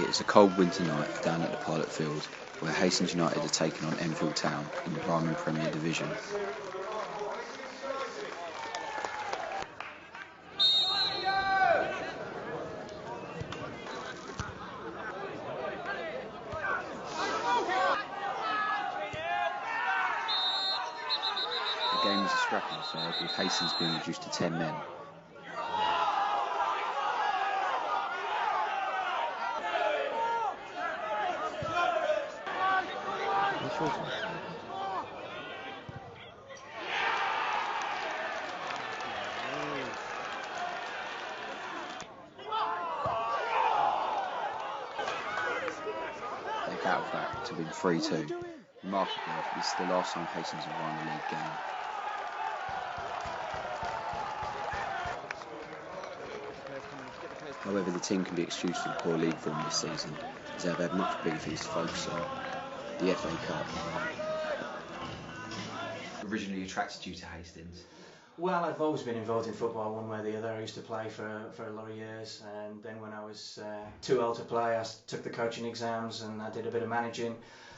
It is a cold winter night down at the Pilot Field, where Hastings United are taking on Enfield Town in the Ryman Premier Division. The game is a scrappy affair, with Hastings being reduced to 10 men. They battle back to win 3-2. Remarkably, this is the last time Hastings have won a league game. However, the team can be excused for the poor league form this season, as they have had much bigger things to focus on: the FA Cup. Originally attracted you to Hastings? Well, I've always been involved in football one way or the other. I used to play for a lot of years, and then when I was too old to play, I took the coaching exams and I did a bit of managing,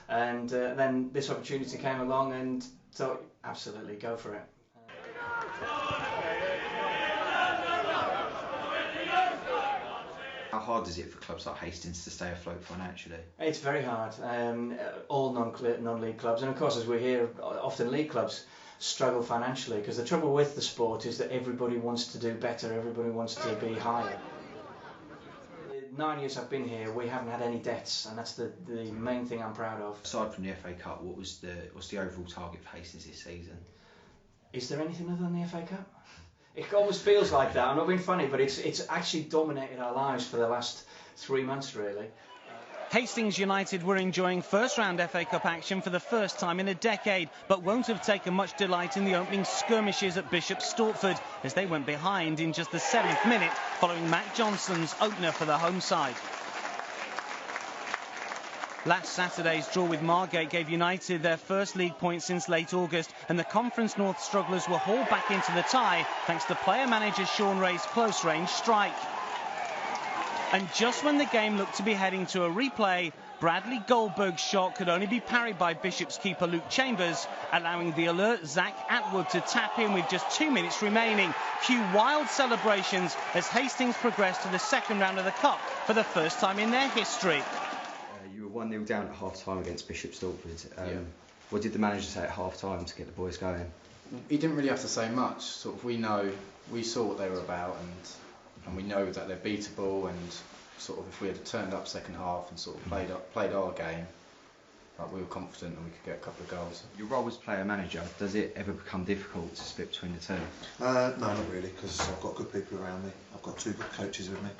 and then this opportunity came along and thought, absolutely, go for it. How hard is it for clubs like Hastings to stay afloat financially? It's very hard. All non-league clubs, and of course, as we hear, often league clubs struggle financially, because the trouble with the sport is that everybody wants to do better, everybody wants to be higher. The 9 years I've been here, we haven't had any debts, and that's the main thing I'm proud of. Aside from the FA Cup, what's the overall target for Hastings this season? Is there anything other than the FA Cup? It almost feels like that. I'm not being funny, but it's actually dominated our lives for the last 3 months, really. Hastings United were enjoying first-round FA Cup action for the first time in a decade, but won't have taken much delight in the opening skirmishes at Bishop Stortford, as they went behind in just the 7th minute following Matt Johnson's opener for the home side. Last Saturday's draw with Margate gave United their first league point since late August, and the Conference North strugglers were hauled back into the tie thanks to player-manager Sean Ray's close-range strike. And just when the game looked to be heading to a replay, Bradley Goldberg's shot could only be parried by Bishop's keeper Luke Chambers, allowing the alert Zach Atwood to tap in with just 2 minutes remaining. Cue wild celebrations as Hastings progressed to the second round of the Cup for the first time in their history. You were 1-0 down at half-time against Bishop Stortford. What did the manager say at half-time to get the boys going? He didn't really have to say much. Sort of, we saw what they were about, and we know that they're beatable, and sort of if we had turned up second half and sort of played our game, we were confident and we could get a couple of goals. Your role as player manager, does it ever become difficult to split between the two? No, not really, because I've got good people around me. I've got 2 good coaches with me,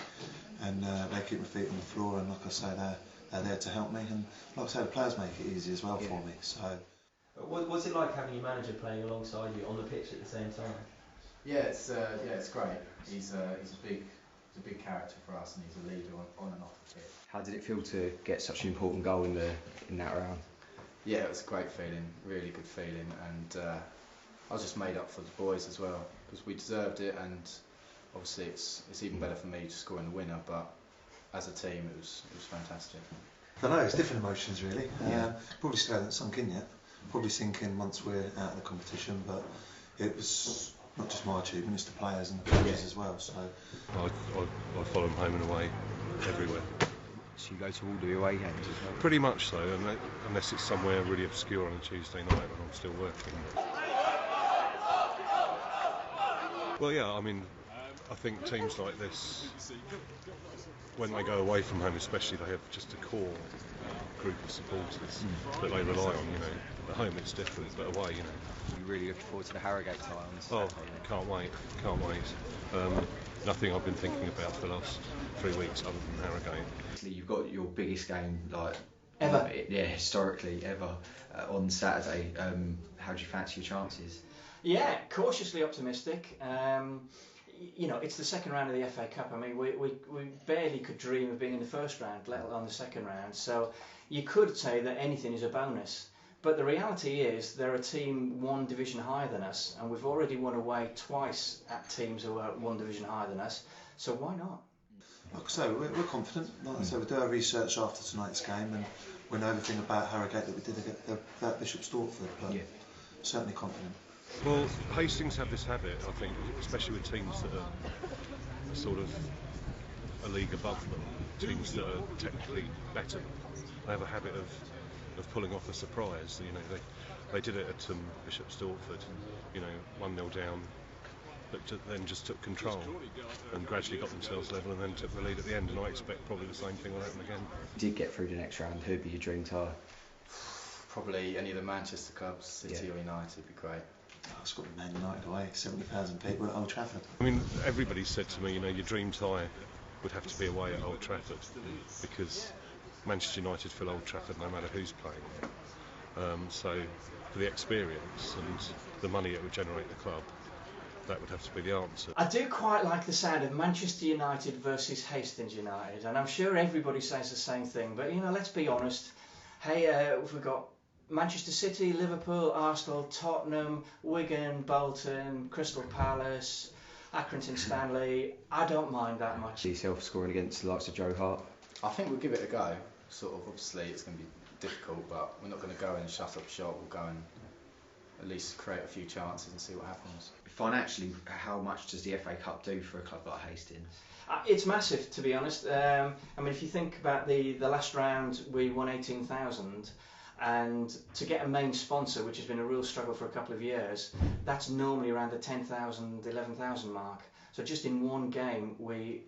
and they keep my feet on the floor, and like I say, they're there to help me, and like I say, the players make it easy as well for me. So, what's it like having your manager playing alongside you on the pitch at the same time? Yeah, it's great. He's a big character for us, and he's a leader on and off the pitch. How did it feel to get such an important goal in that round? Yeah, it was a great feeling, really good feeling, and I was just made up for the boys as well, because we deserved it, and obviously it's even better for me just scoring the winner, but as a team it was fantastic. I know, it's different emotions really. Probably still hasn't sunk in yet. Probably sink in once we're out of the competition, but it was not just my achievement, it's the players and the coaches as well. So I follow them home and away, everywhere. So you go to all the away games as well? Pretty much so, unless it's somewhere really obscure on a Tuesday night when I'm still working. Well, yeah, I mean, I think teams like this, when they go away from home especially, they have just a core group of supporters that they rely on, you know. At home it's different, but away, you know. You're really looking forward to the Harrogate tie on Saturday? Oh, can't wait. Nothing I've been thinking about for the last 3 weeks other than Harrogate. You've got your biggest game, like, Ever? Historically ever, on Saturday. How do you fancy your chances? Yeah, cautiously optimistic. You know, it's the second round of the FA Cup. I mean, we barely could dream of being in the first round, let alone the second round. So you could say that anything is a bonus. But the reality is they're a team 1 division higher than us, and we've already won away twice at teams who are 1 division higher than us. So why not? Like I say, we're confident. Like I say, we do our research after tonight's game, and we know everything about Harrogate that we did about Bishop Stortford, but certainly confident. Well, Hastings have this habit, I think, especially with teams that are sort of a league above them, teams that are technically better than them. They have a habit of pulling off a surprise. You know, they did it at Bishop Stortford, you know, 1-0 down, but then just took control and gradually got themselves level and then took the lead at the end. And I expect probably the same thing will happen again. If you did get through the next round, who'd be your dream tie? Probably any of the Manchester clubs, City or United would be great. It's got to be Man United away, 70,000 people at Old Trafford. I mean, everybody said to me, you know, your dream tie would have to be away at Old Trafford because Manchester United fill Old Trafford no matter who's playing. So for the experience and the money it would generate the club, that would have to be the answer. I do quite like the sound of Manchester United versus Hastings United, and I'm sure everybody says the same thing, but you know, let's be honest. Hey, we've got Manchester City, Liverpool, Arsenal, Tottenham, Wigan, Bolton, Crystal Palace, Accrington Stanley. I don't mind that much. See yourself scoring against the likes of Joe Hart? I think we'll give it a go. Sort of, obviously it's going to be difficult, but we're not going to go and shut up shop. We'll go and at least create a few chances and see what happens. Financially, how much does the FA Cup do for a club like Hastings? It's massive, to be honest. I mean, if you think about the last round, we won 18,000, and to get a main sponsor, which has been a real struggle for a couple of years, that's normally around the 10,000, 11,000 mark. So just in one game, we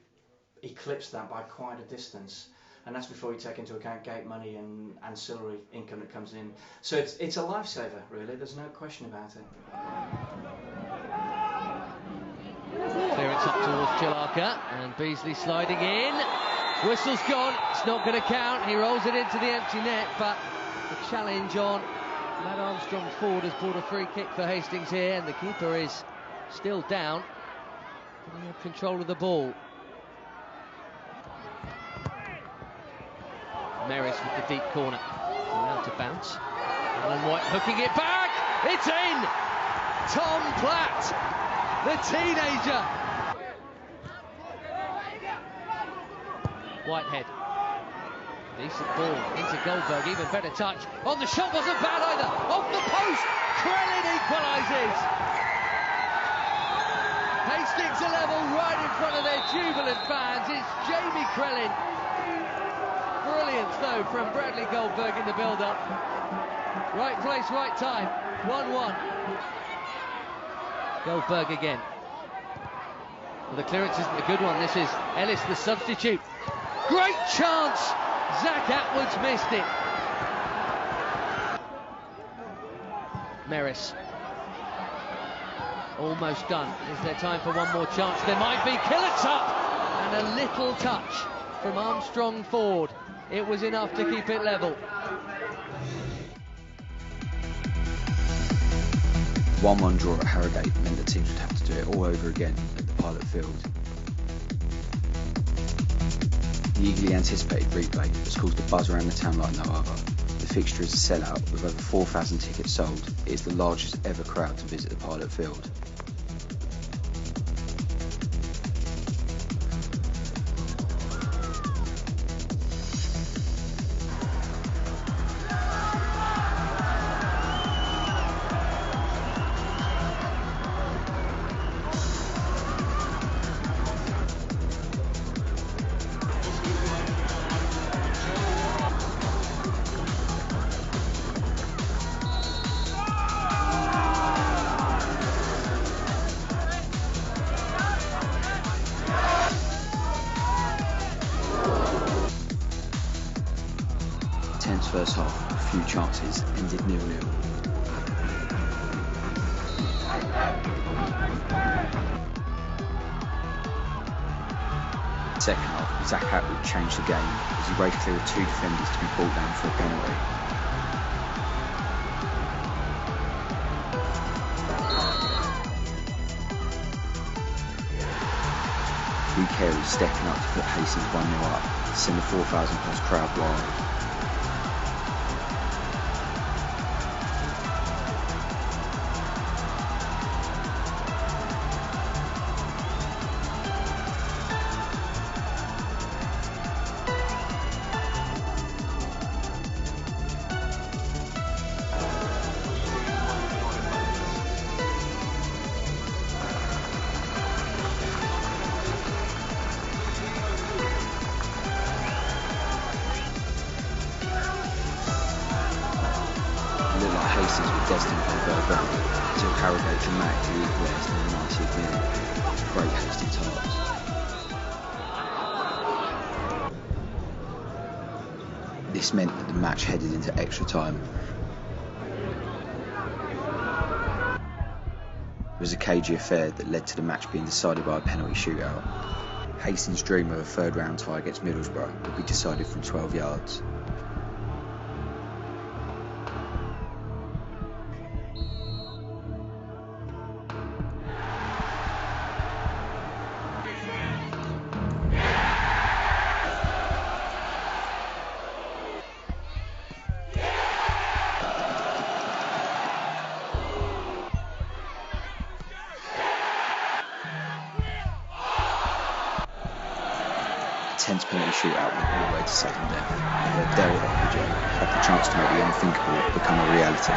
eclipsed that by quite a distance. And that's before you take into account gate money and ancillary income that comes in. So it's a lifesaver, really. There's no question about it. Clearance up towards Chilaka, and Beasley sliding in. Whistle's gone, it's not going to count. He rolls it into the empty net, but the challenge on Matt Armstrong Ford has brought a free kick for Hastings here, and the keeper is still down. He had control of the ball. Merris with the deep corner, allowed to bounce. Alan White hooking it back, it's in! Tom Platt, the teenager. Whitehead, decent ball into Goldberg, even better touch. On the shot wasn't bad either, off the post, Krellin equalises. Hastings are level right in front of their jubilant fans. It's Jamie Krellin. Brilliant though from Bradley Goldberg in the build-up. Right place, right time. 1-1. Goldberg again. Well, the clearance isn't a good one. This is Ellis, the substitute. Great chance! Zach Atwood's missed it. Merris. Almost done. Is there time for one more chance? There might be. Killick's up! And a little touch from Armstrong Ford. It was enough to keep it level. 1-1 draw at Harrogate meant the teams would have to do it all over again at the Pilot Field. The eagerly anticipated replay has caused a buzz around the town like no other. The fixture is a sellout with over 4,000 tickets sold. It is the largest ever crowd to visit the Pilot Field. Tense first half, a few chances, ended 0-0. Second half, Zach Atwood changed the game as he raced clear of two defenders to be brought down for a penalty. Three carries stepping up to put Hastings 1-0 up, to send the 4,000 plus crowd wild. Hastings were destined for the third round until Harrogate dramatically equalised in the 90th minute. Great Hastings Hearts. This meant that the match headed into extra time. It was a cagey affair that led to the match being decided by a penalty shootout. Hastings' dream of a third round tie against Middlesbrough would be decided from 12 yards. Tense penalty shootout went all the way to sudden death, where Daryl Oppinger had the chance to make the unthinkable become a reality.